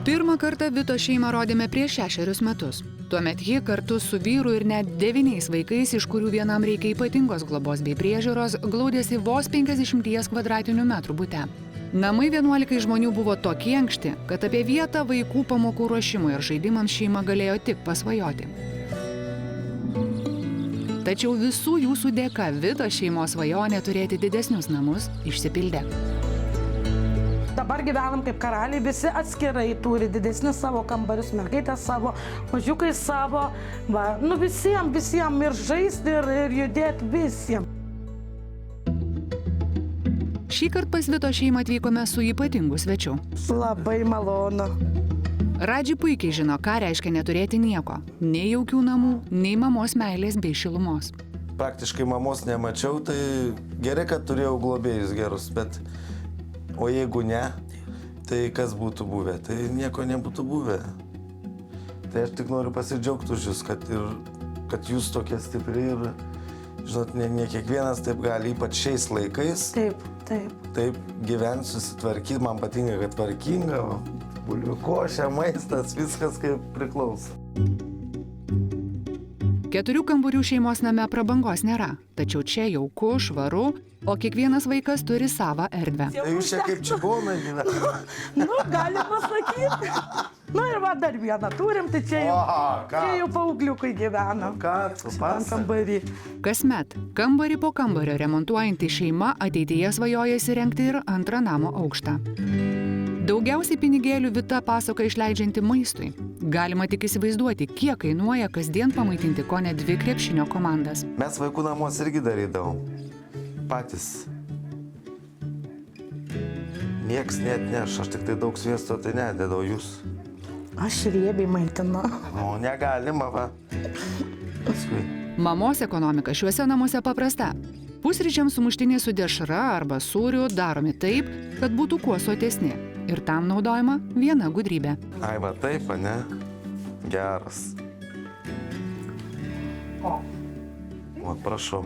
Pirmą kartą Vitos šeimą rodėme prieš 6 metus. Tuomet ji kartu su vyru ir net 9 vaikais, iš kurių vienam reikia ypatingos globos bei priežiūros, glaudėsi vos 50 kvadratinių metrų bute. Namai 11 žmonių buvo tokie ankšti, kad apie vietą vaikų pamokų ruošimui ir žaidimams šeima galėjo tik pasvajoti. Tačiau visų jūsų dėka Vitos šeimos svajonė turėti didesnius namus išsipildė. Dabar gyvenam kaip karaliai, visi atskirai turi didesnius savo kambarius, mergaitės savo, mažiukai savo, visiems ir žaisti, ir judėti visiems. Šįkart pas Vitos šeimą atvykome su ypatingu svečiu. Labai malonu. Radži puikiai žino, ką reiškia neturėti nieko. Nei jaukių namų, nei mamos meilės bei šilumos. Praktiškai mamos nemačiau, tai gerai, kad turėjau globėjus gerus, bet o jeigu ne, tai kas būtų buvę? Tai nieko nebūtų buvę. Tai aš tik noriu pasidžiaugti už jūs, kad jūs tokie stipri ir, žinot, ne kiekvienas taip gali, ypač šiais laikais. Taip. Taip gyventi, susitvarkyti, man patinka, kad tvarkinga, bulvių košė, maistas, viskas kaip priklauso. 4 kambarių šeimos name prabangos nėra, tačiau čia jauku, švaru, o kiekvienas vaikas turi savą erdvę. Tai jūs čia kaip čigonai gyvena? Galima sakyti. Ir dar vieną turim, tai čia jau paaugliukai gyvena. Kambarį. Kasmet, kambarį po kambario remontuojanti šeima ateityje svajoja įsirengti ir antrą namo aukštą. Daugiausiai pinigėlių Vita pasakoja išleidžianti maistui. Galima tik įsivaizduoti, kiek kainuoja kasdien pamaitinti kone 2 krepšinio komandas. Mes vaikų namuose irgi darydavom. Patys. Nieks neatneš, aš tik tai daug sviesto, tai nedėdau jūs. Aš riebiai maitinu. O, negalima, va. Paskui. Mamos ekonomika šiuose namuose paprasta. Pusryčiams sumuštinė su dešra arba sūriu daromi taip, kad būtų kuo sotesni. Ir tam naudojama viena gudrybė. Ai, va taip, ne? Geras. O, prašau.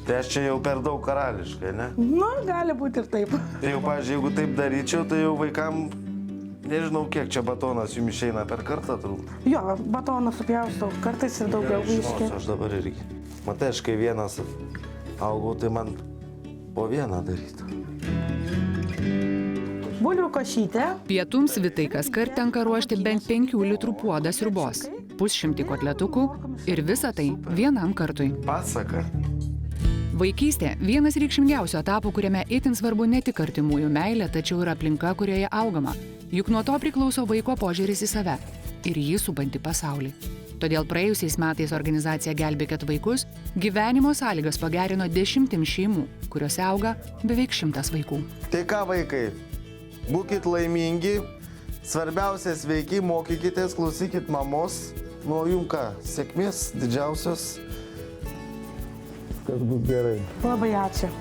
Tai aš čia jau per daug karališkai, ne? Gali būti ir taip. Tai jau, pavyzdžiui, jeigu taip daryčiau, tai jau vaikam, nežinau, kiek čia batonas jums išeina per kartą, turbūt. Jo, batoną supjaustau, kartais ir daugiau iški. Aš dabar irgi. Matai, aš kai vienas augau, tai man po vieną darytų. Bulvių košytė. Pietums Vitai kaskart tenka ruošti bent 5 litrų puodą sriubos, 100 kotletukų ir visą tai vienam kartui. Pasaka. Vaikystė – vienas reikšmingiausių etapų, kuriame itin svarbu ne tik artimųjų meilė, tačiau ir aplinka, kurioje augama. Juk nuo to priklauso vaiko požiūris į save ir jį supantį pasaulį. Todėl praėjusiais metais organizacija Gelbėkit vaikus gyvenimo sąlygas pagerino 10 šeimų, kuriuose auga beveik 100 vaikų. Tai ką, vaikai? Būkit laimingi, svarbiausia sveiki, mokykitės, klausykit mamos. Nu, jums ką, sėkmės didžiausios. Kas bus gerai. Labai ačiū.